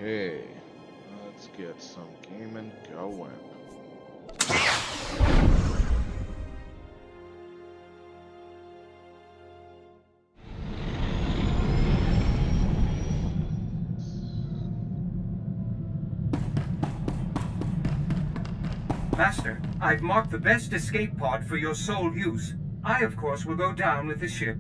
Okay, let's get some gaming going. Master, I've marked the best escape pod for your sole use. I, of course, will go down with the ship.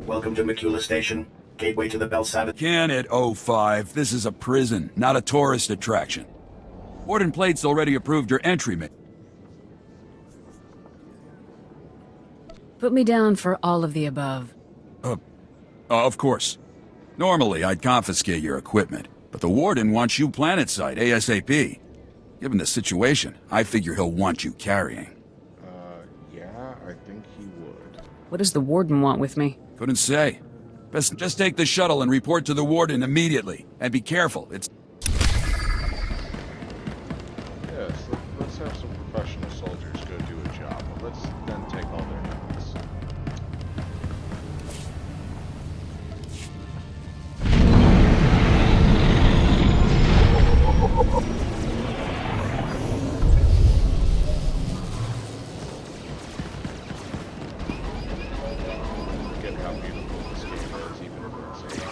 Welcome to Macula Station, gateway to the Belsavis. Can it, 05? This is a prison, not a tourist attraction. Warden Plate's already approved your entry, Put me down for all of the above. Of course. Normally, I'd confiscate your equipment, but the Warden wants you planetside ASAP. Given the situation, I figure he'll want you carrying. Yeah, I think he would. What does the Warden want with me? Couldn't say. Best just take the shuttle and report to the Warden immediately. And be careful, it's... Yes, let's have some professional soldiers go do a job, but let's then take all their notes. Forget how beautiful this game is, even if it's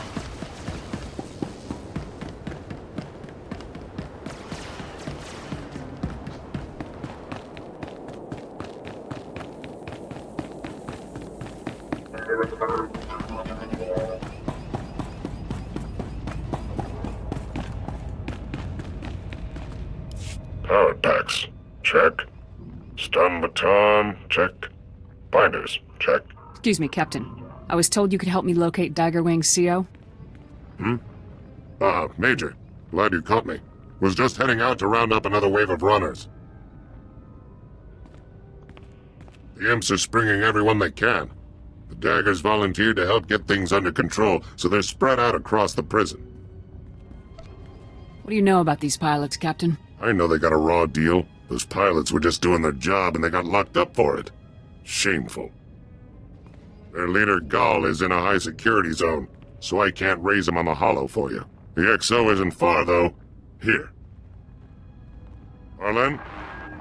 Power packs, check. Stun baton, check. Binders, check. Excuse me, Captain. I was told you could help me locate Daggerwing's CO. Major. Glad you caught me. Was just heading out to round up another wave of runners. The imps are springing everyone they can. The Daggers volunteered to help get things under control, so they're spread out across the prison. What do you know about these pilots, Captain? I know they got a raw deal. Those pilots were just doing their job and they got locked up for it. Shameful. Their leader, Gall, is in a high-security zone, so I can't raise him on the hollow for you. The XO isn't far, though. Here. Harlan?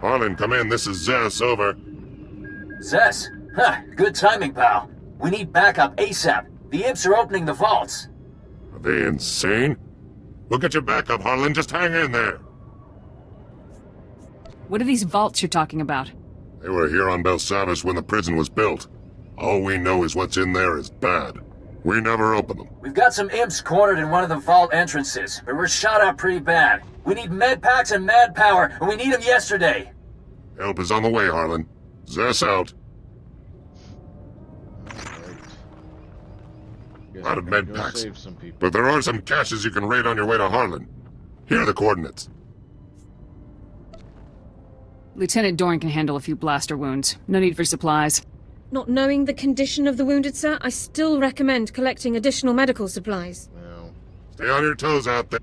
Harlan, come in. This is Zess, over. Zess? Huh, good timing, pal. We need backup ASAP. The imps are opening the vaults. Are they insane? We'll get your backup, Harlan. Just hang in there. What are these vaults you're talking about? They were here on Belsavis when the prison was built. All we know is what's in there is bad. We never open them. We've got some imps cornered in one of the vault entrances, but we're shot up pretty bad. We need med packs and mad power, and we need them yesterday. Help is on the way, Harlan. Zess out. Guess Out I of gotta med go packs. save some people. But there are some caches you can raid on your way to Harlan. Here are the coordinates. Lieutenant Dorn can handle a few blaster wounds. No need for supplies. Not knowing the condition of the wounded, sir, I still recommend collecting additional medical supplies. Well, Stay on your toes out there.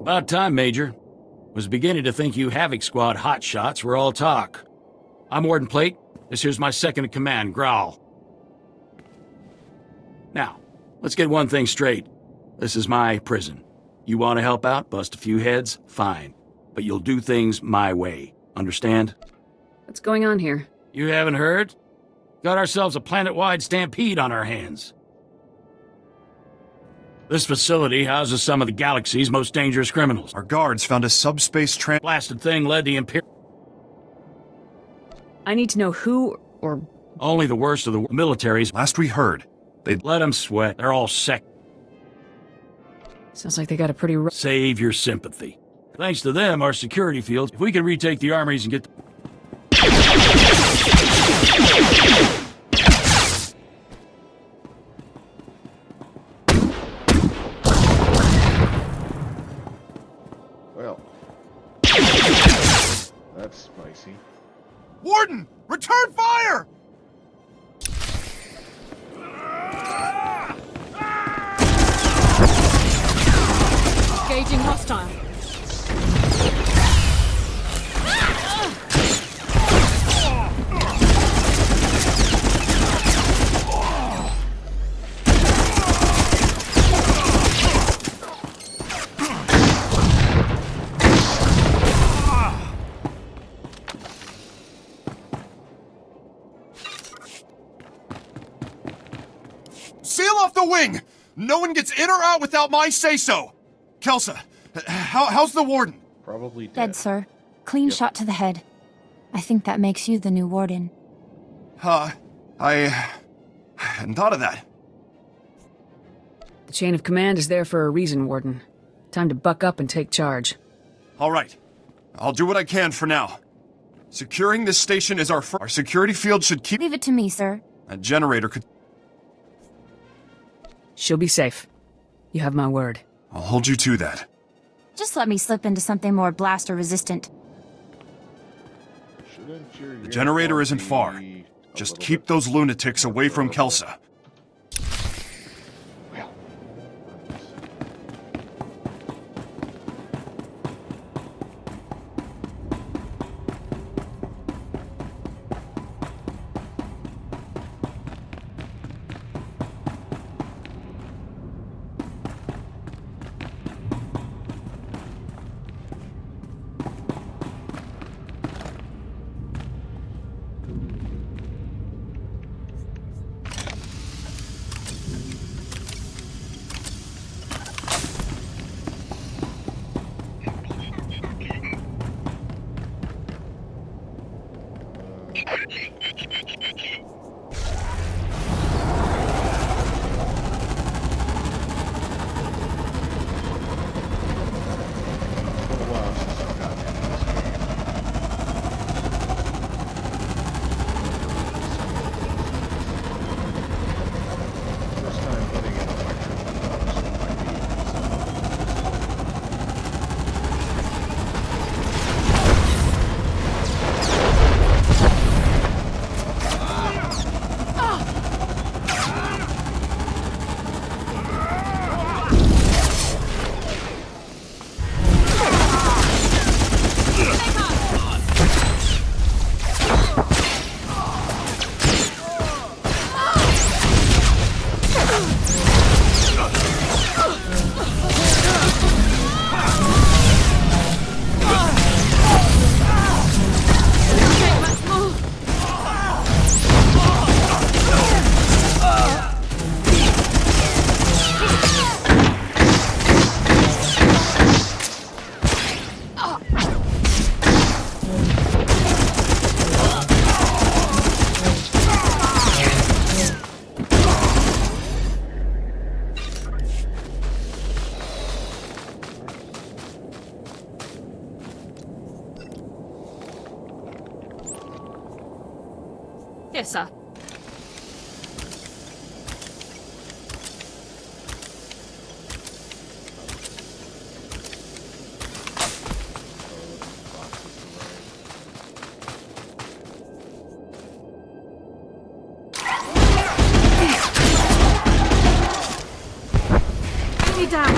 About time, Major. Was beginning to think you Havoc Squad hotshots were all talk. I'm Warden Plate. This here's my second-in-command, Growl. Now, let's get one thing straight. This is my prison. You want to help out, bust a few heads, fine. But you'll do things my way. Understand? What's going on here? You haven't heard? Got ourselves a planet-wide stampede on our hands. This facility houses some of the galaxy's most dangerous criminals. Our guards found a subspace Blasted thing led the Imperial... I need to know who or... Only the worst of the militaries. Last we heard, they'd Let them sweat. They're all sec... Sounds like they got a pretty rough... Save your sympathy. Thanks to them, our security fields, if we can retake the armories and get... Well. That's spicy. Warden! Return fire! Engaging hostile. Seal off the wing! No one gets in or out without my say-so! Kelsa, how's the warden? Probably dead. Dead, sir. Clean Yep. shot to the head. I think that makes you the new warden. I hadn't thought of that. The chain of command is there for a reason, Warden. Time to buck up and take charge. All right. I'll do what I can for now. Securing this station is our security field should keep... Leave it to me, sir. That generator could... She'll be safe. You have my word. I'll hold you to that. Just let me slip into something more blaster-resistant. Shouldn't your The generator uniform isn't far. be a Just little keep bit those lunatics away from Kelsa. Well, it's been a while since I've gotten into this game. First time putting in electric so it might be Yes, sir. Enemy down.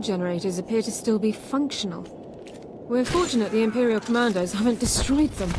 generators appear to still be functional. We're fortunate the Imperial commandos haven't destroyed them.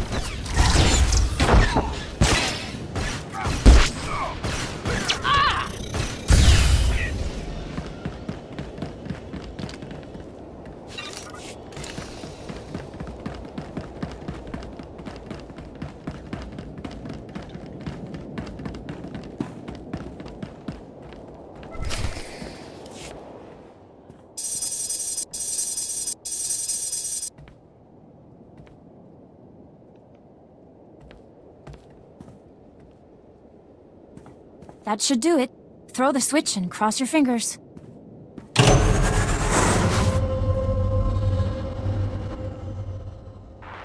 That should do it. Throw the switch and cross your fingers.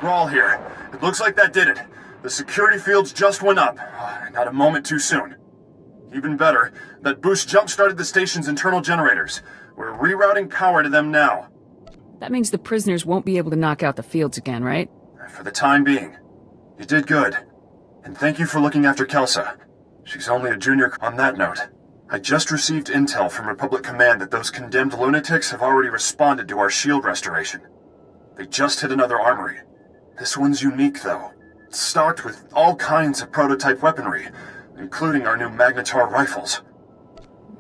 We're all here. It looks like that did it. The security fields just went up. Not a moment too soon. Even better, that boost jump-started the station's internal generators. We're rerouting power to them now. That means the prisoners won't be able to knock out the fields again, right? For the time being. You did good. And thank you for looking after Kelsa. She's only a junior. On that note, I just received intel from Republic Command that those condemned lunatics have already responded to our shield restoration. They just hit another armory. This one's unique, though. It's stocked with all kinds of prototype weaponry, including our new Magnetar rifles.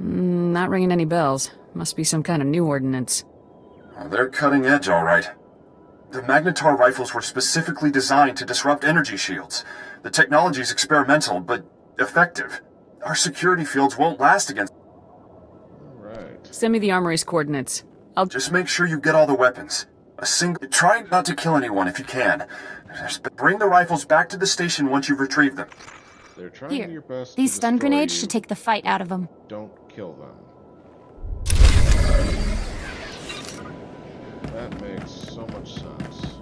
Not ringing any bells. Must be some kind of new ordinance. Well, they're cutting edge, all right. The Magnetar rifles were specifically designed to disrupt energy shields. The technology's experimental, but effective. Our security fields won't last against... Alright. Send me the armory's coordinates. I'll... Just make sure you get all the weapons. Try not to kill anyone if you can. Just bring the rifles back to the station once you've retrieved them. They're trying Here, your best these to stun destroy grenades you. should take the fight out of them. Don't kill them. That makes so much sense.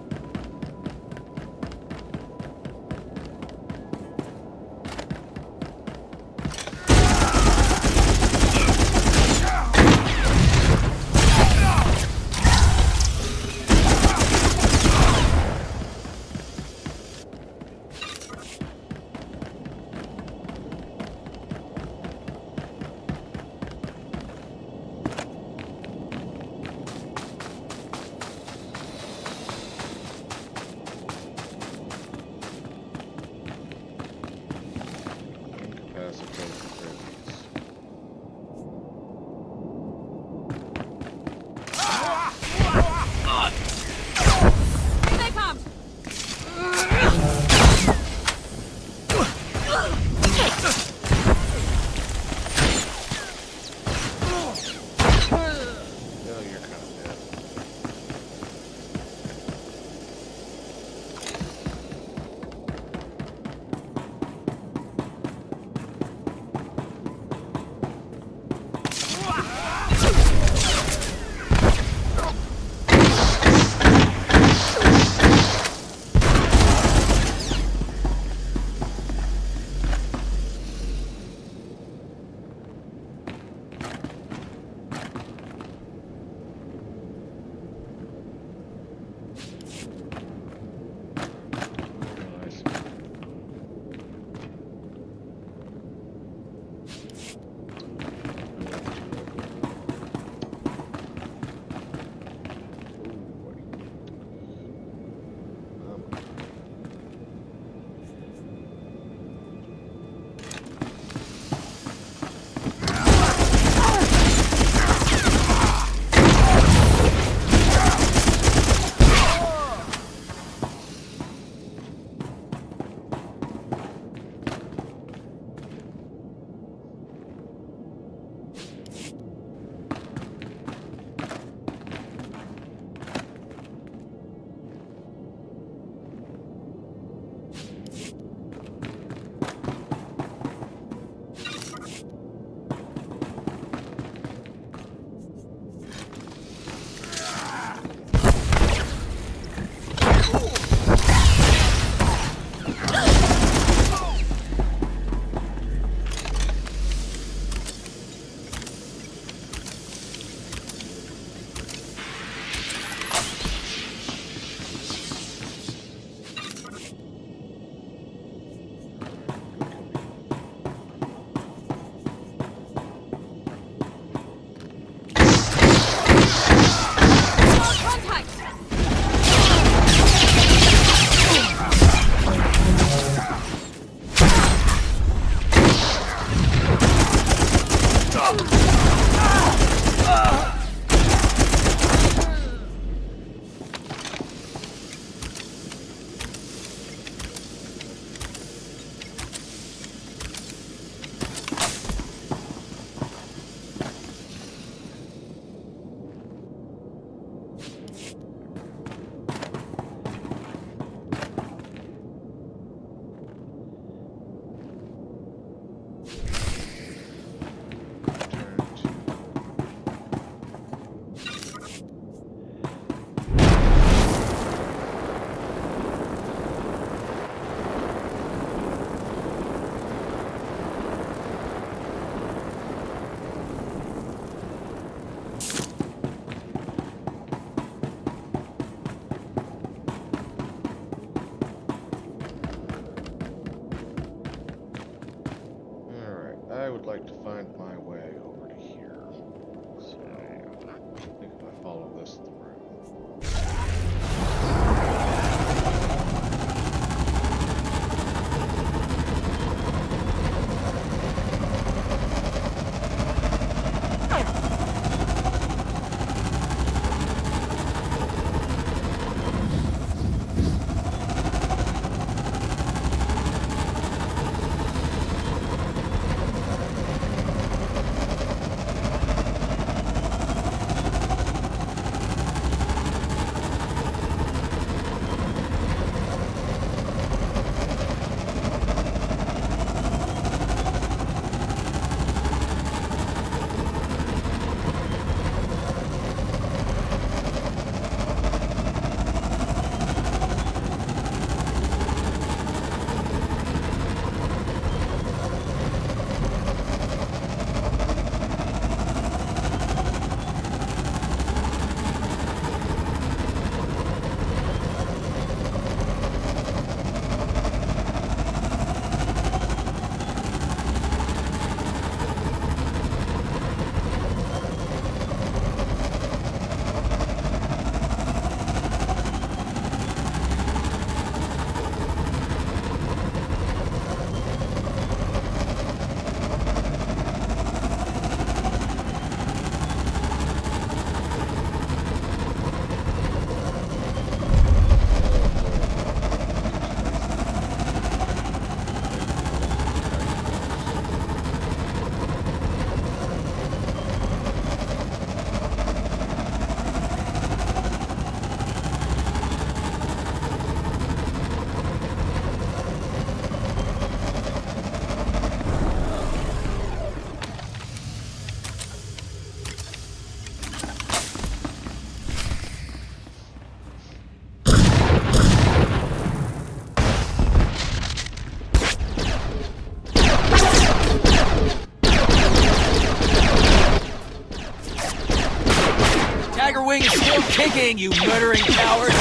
Still kicking, you murdering coward!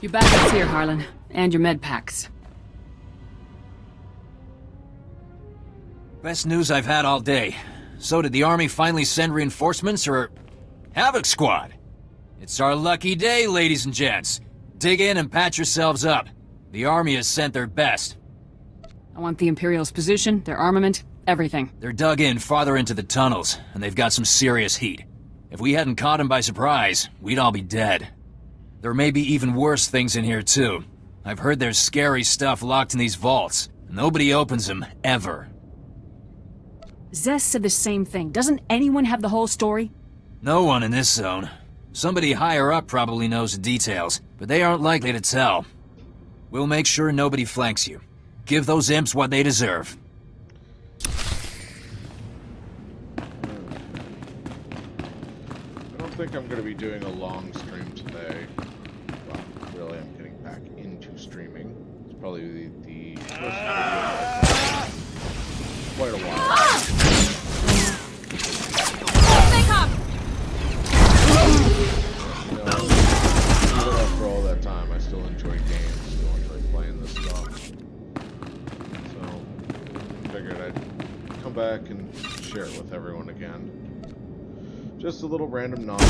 Your backup's here, Harlan. And your med packs. Best news I've had all day. So did the Army finally send reinforcements, or... Havoc Squad? It's our lucky day, ladies and gents. Dig in and patch yourselves up. The Army has sent their best. I want the Imperial's position, their armament, everything. They're dug in farther into the tunnels, and they've got some serious heat. If we hadn't caught them by surprise, we'd all be dead. There may be even worse things in here, too. I've heard there's scary stuff locked in these vaults. Nobody opens them, ever. Zess said the same thing. Doesn't anyone have the whole story? No one in this zone. Somebody higher up probably knows the details, but they aren't likely to tell. We'll make sure nobody flanks you. Give those imps what they deserve. I don't think I'm going to be doing a long stream today. Well, really, I'm getting back into streaming. It's probably the first video I've done in quite a while. You know, even after all that time, I still enjoy games, still enjoy playing this stuff. So, figured I'd come back and share it with everyone again. Just a little random nonsense.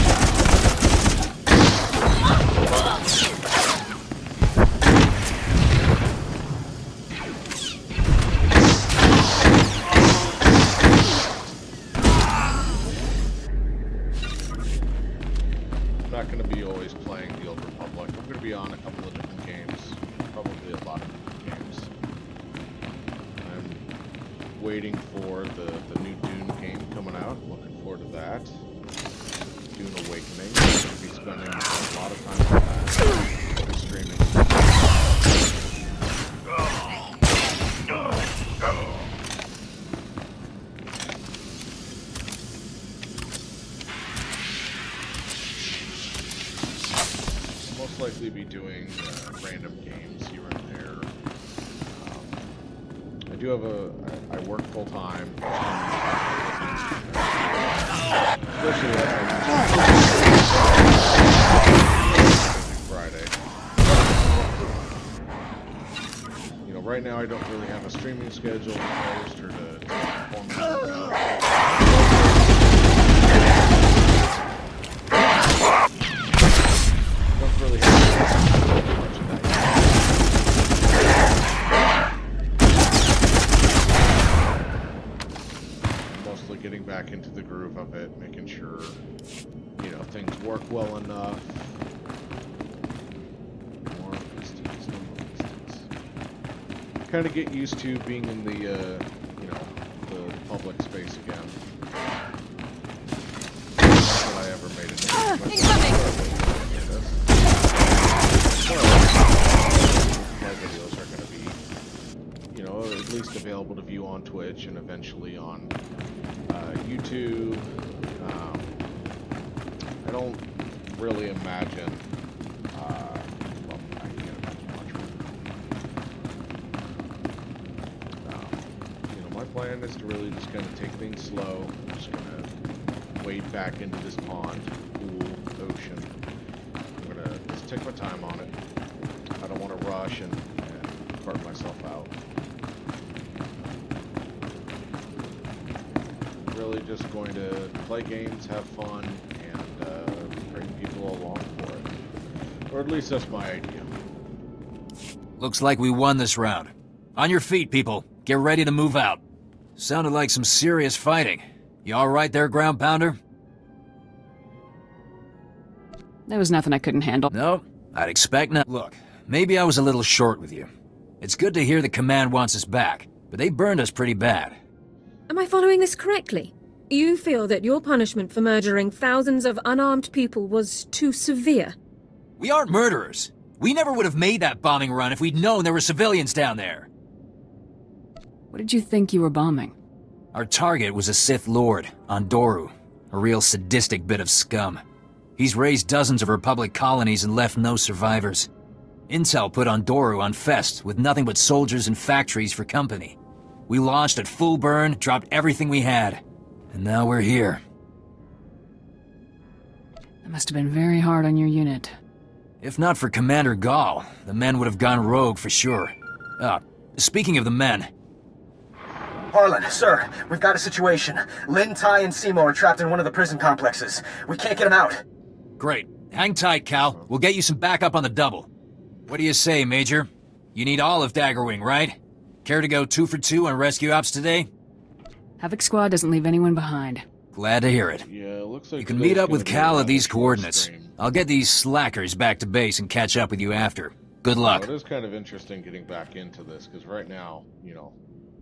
I'm not going to be always playing the Old Republic. I'm going to be on a couple of different games, probably a lot of different games. I'm waiting for the new Dune game coming out. Looking forward to that. Dune Awakening. I'm going to be spending a lot of time on that. I'll be streaming. Most likely be doing random games here and there. I do have I work full time. Especially Friday. You know, right now I don't really have a streaming schedule imposed or to perform. Don't really have much of that yet. Mostly getting back into the groove of it, making sure, you know, things work well enough. More distance, no more distance. Kind of get used to being in the, you know, the public space again. Not that I ever made it. Incoming! My videos are going to be, you know, at least available to view on Twitch and eventually on YouTube. I don't really imagine, well, I can't imagine much. You know, my plan is to really just kind of take things slow. I'm just going to wade back into this pond, pool, ocean. I'm going to just take my time on it. I don't want to rush and burn myself out. Really just going to play games, have fun, and bring people along for it. Or at least that's my idea. Looks like we won this round. On your feet, people. Get ready to move out. Sounded like some serious fighting. You alright there, ground pounder? There was nothing I couldn't handle. No, I'd expect not. Look, maybe I was a little short with you. It's good to hear the command wants us back, but they burned us pretty bad. Am I following this correctly? You feel that your punishment for murdering thousands of unarmed people was too severe? We aren't murderers. We never would have made that bombing run if we'd known there were civilians down there. What did you think you were bombing? Our target was a Sith Lord, Andoru, a real sadistic bit of scum. He's raised dozens of Republic colonies and left no survivors. Intel put Andoru on Fest with nothing but soldiers and factories for company. We launched at full burn, dropped everything we had. And now we're here. That must have been very hard on your unit. If not for Commander Gall, the men would have gone rogue for sure. Speaking of the men... Harlan, sir, we've got a situation. Lin, Ty, and Seymour are trapped in one of the prison complexes. We can't get them out. Great. Hang tight, Cal. We'll get you some backup on the double. What do you say, Major? You need all of Daggerwing, right? Care to go 2 for 2 on rescue ops today? Havoc Squad doesn't leave anyone behind. Glad to hear it. Yeah, it looks like you can meet up with Cal at these coordinates. I'll get these slackers back to base and catch up with you after. Good luck. It is kind of interesting getting back into this, because right now, you know,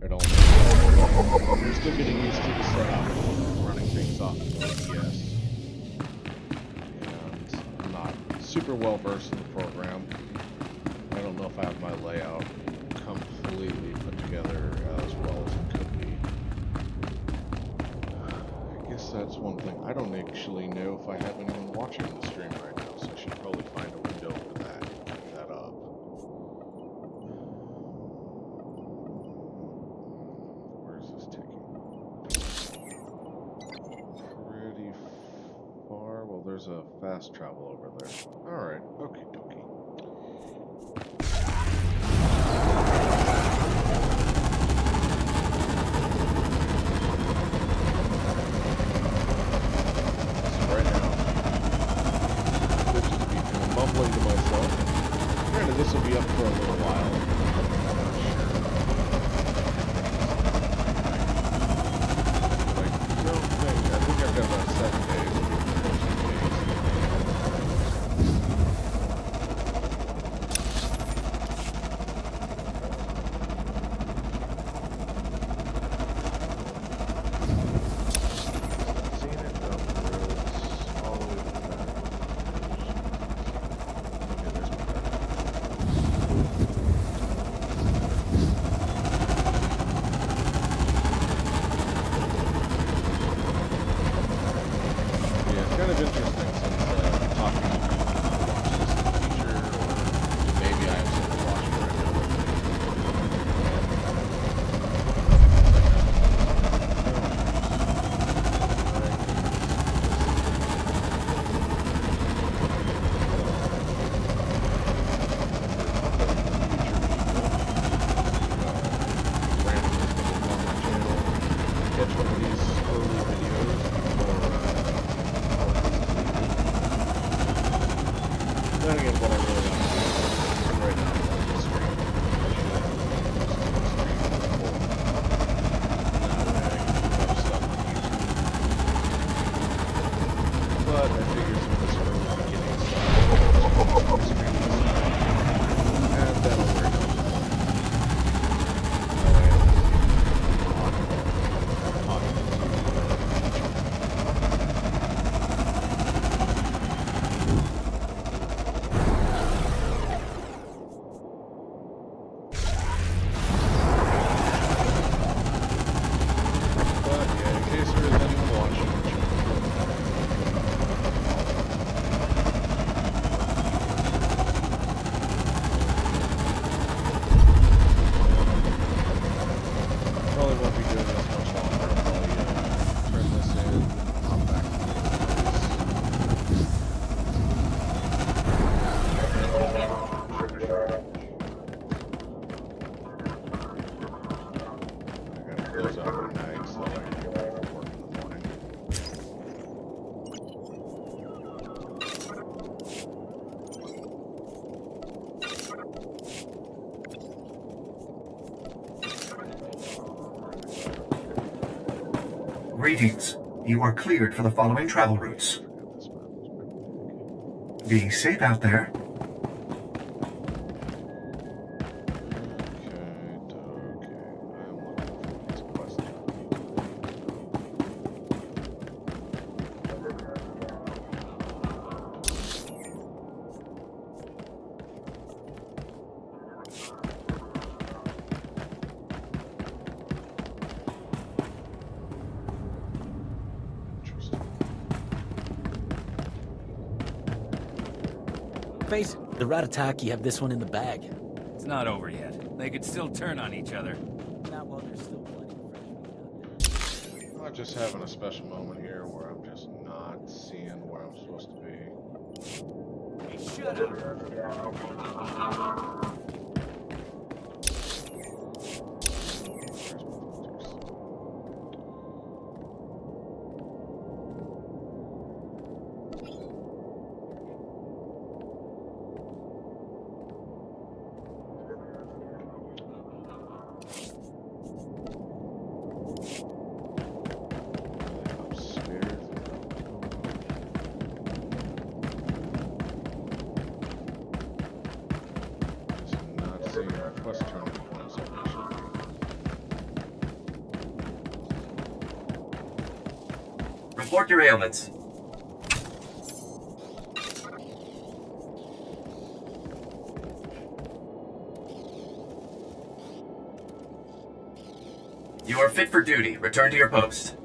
I don't... I'm still getting used to the setup, running things off of OBS. And I'm not super well versed in the program. I don't know if I have my layout completely put together as well as it could be. I guess that's one thing. I don't actually know if I have anyone watching the stream right now, so I should probably find a window for that and pick that up. Where is this taking? Pretty far. Well, there's a fast travel over there. Alright, okie dokie. Mumbling to myself. Granted, this will be up for a little while. I'm not sure. Like, no thing. I think I've got about 7 days. Greetings. You are cleared for the following travel routes. Be safe out there. Face it, the Ratataki have this one in the bag. It's not over yet. They could still turn on each other. Not while they're still I'm just having a special moment here where I'm just not seeing where I'm supposed to be. Shut Report your ailments. You are fit for duty. Return to your post.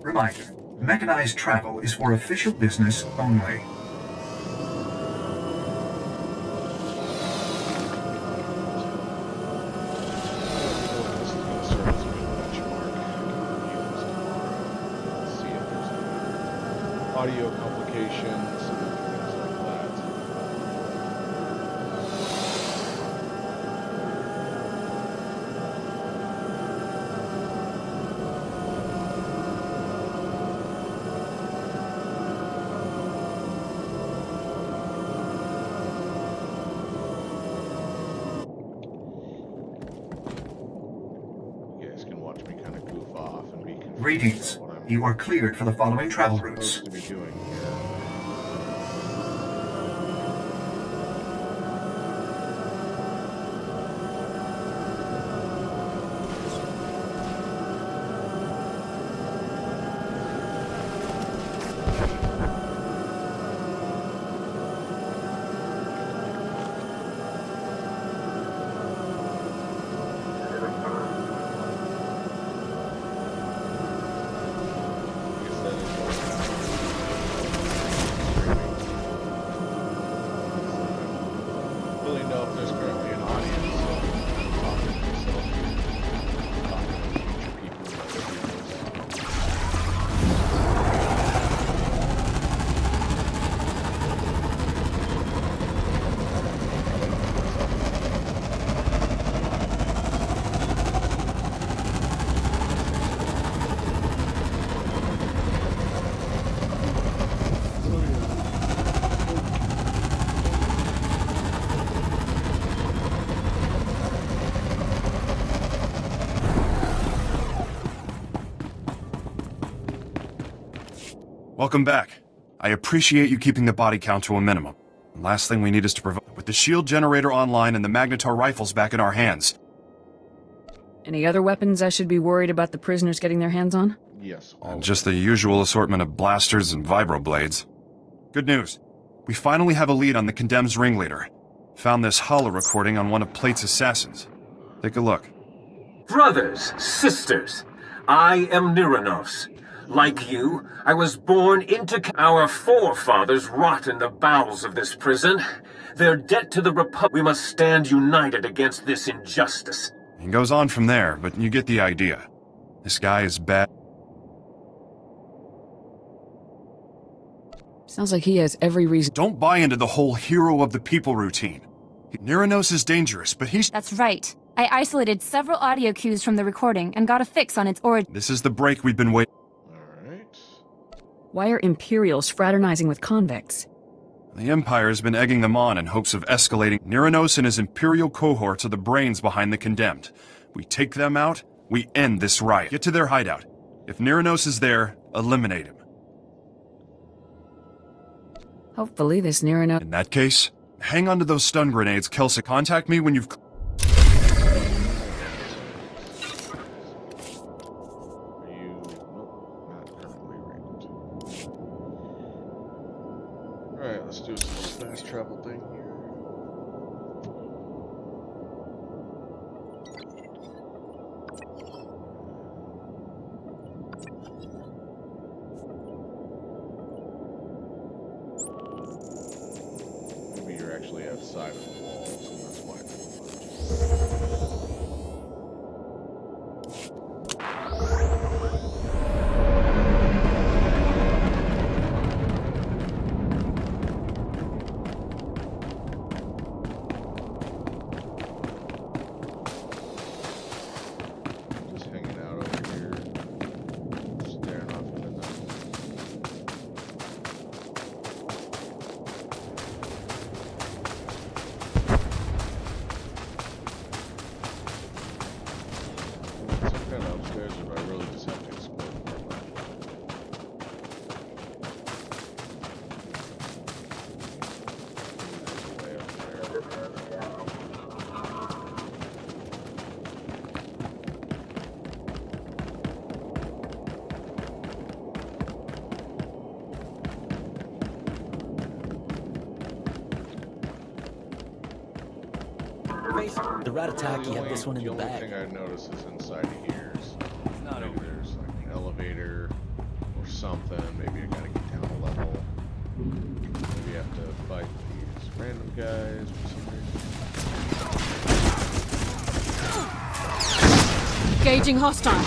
Reminder, mechanized travel is for official business only. Audio complications and things like that. You guys can watch me kind of goof off and be confused. Greetings. You are cleared for the following travel routes. Welcome back. I appreciate you keeping the body count to a minimum. The last thing we need is to provide with the shield generator online and the Magnetar rifles back in our hands. Any other weapons I should be worried about the prisoners getting their hands on? Yes. And just the usual assortment of blasters and vibroblades. Good news. We finally have a lead on the Condemned's ringleader. Found this holo recording on one of Plate's assassins. Take a look. Brothers, sisters, I am Niranos. Like you, I was born into... Our forefathers rot in the bowels of this prison. Their debt to the Republic... We must stand united against this injustice. He goes on from there, but you get the idea. This guy is bad. Sounds like he has every reason. Don't buy into the whole hero of the people routine. Niranos is dangerous, but he's... That's right. I isolated several audio cues from the recording and got a fix on its origin. This is the break we've been waiting... Why are Imperials fraternizing with convicts? The Empire has been egging them on in hopes of escalating. Niranos and his Imperial cohorts are the brains behind the Condemned. We take them out, we end this riot. Get to their hideout. If Niranos is there, eliminate him. Hopefully this Niranos... In that case, hang on to those stun grenades, Kelsa. Contact me when you've... side of the walls, and that's why it's just hanging out over here, staring off into nothing. Some kind of upstairs, or do I really just have to explore the apartment? There's a way up there. The rat attack, you have this one in the only bag. thing I noticed is inside of here. Maybe there's like an elevator or something. Maybe I gotta get down a level. Maybe I have to fight these random guys for some reason. Engaging hostile.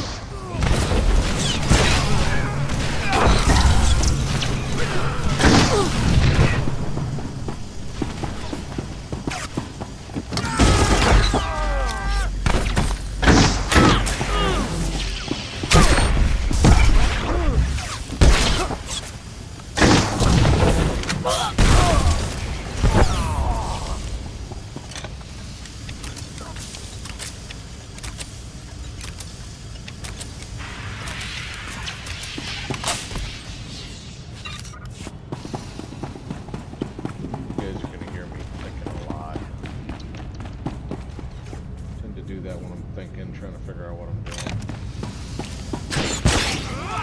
Trying to figure out what I'm doing.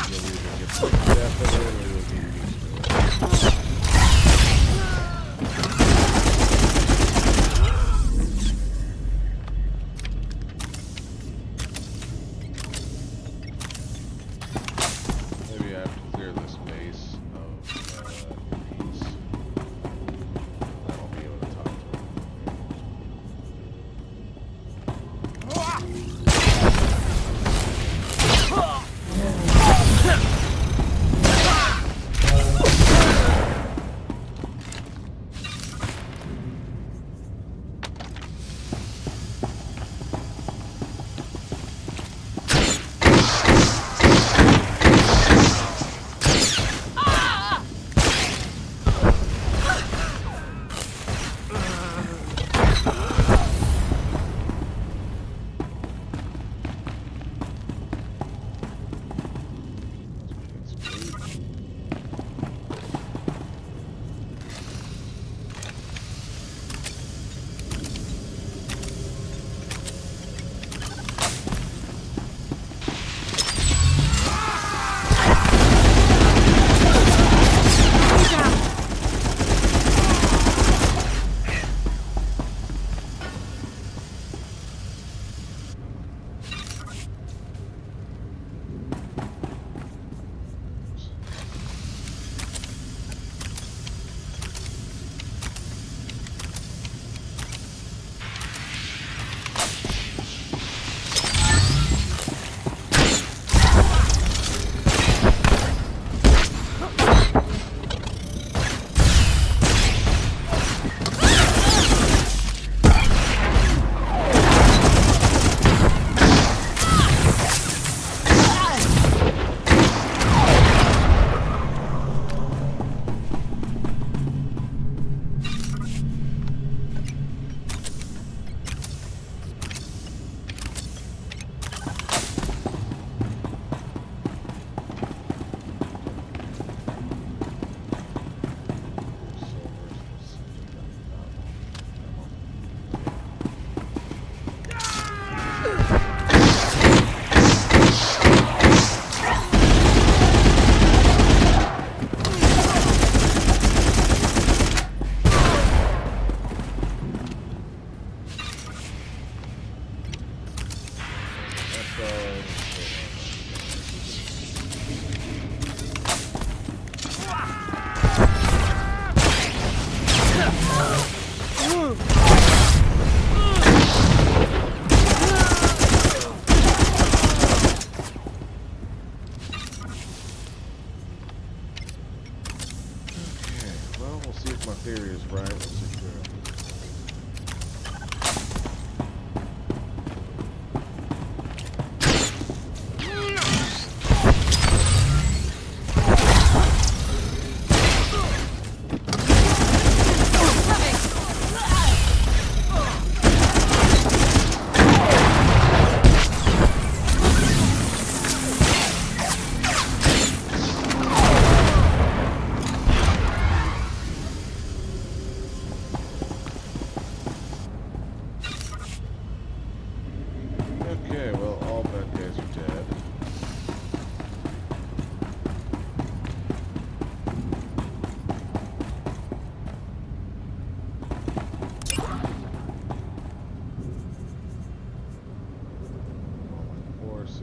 You'll either get sick to death of it, or you'll get used to it. Maybe I have to clear this base of these. Then I'll be able to talk to them.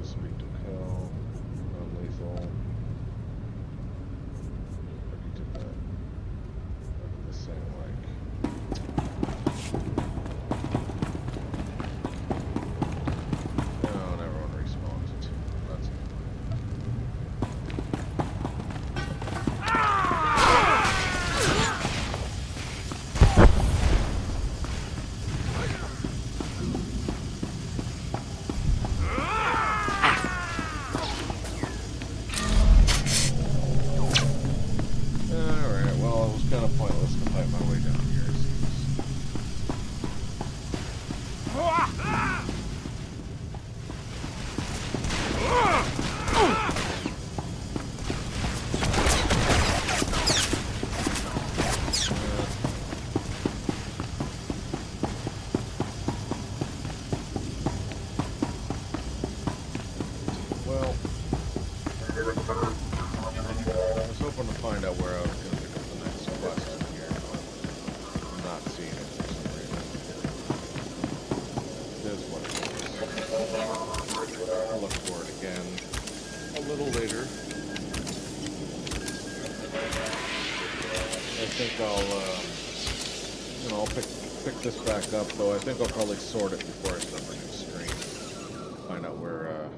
to speak to Cal. Non-lethal. Already did that. This thing, oh, and everyone responded. That's alright, well, it was kind of pointless to fight my way down here. Well, I was hoping to find out where I was going to pick up the next quest in here, but I'm not seeing it for some reason. It is what it is. I'll look for it again a little later. I think I'll pick this back up, though I think I'll probably sort it before I start my new stream. Find out where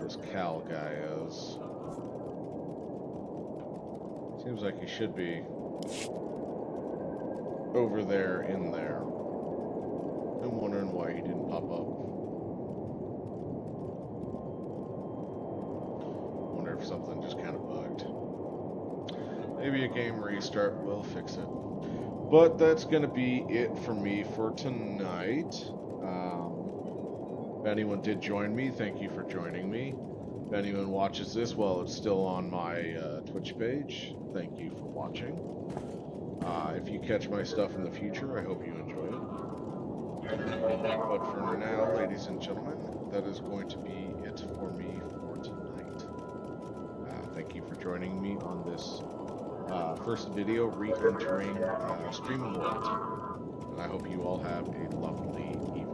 this Cal guy is. Seems like he should be over there, in there. I'm wondering why he didn't pop up. Wonder if something just kind of bugged. Maybe a game restart will fix it. But that's going to be it for me for tonight. If anyone did join me, thank you for joining me. If anyone watches this while it's still on my Twitch page, thank you for watching. If you catch my stuff in the future, I hope you enjoy it. But for now, ladies and gentlemen, that is going to be it for me for tonight. Thank you for joining me on this first video re-entering Streaming World. And I hope you all have a lovely evening.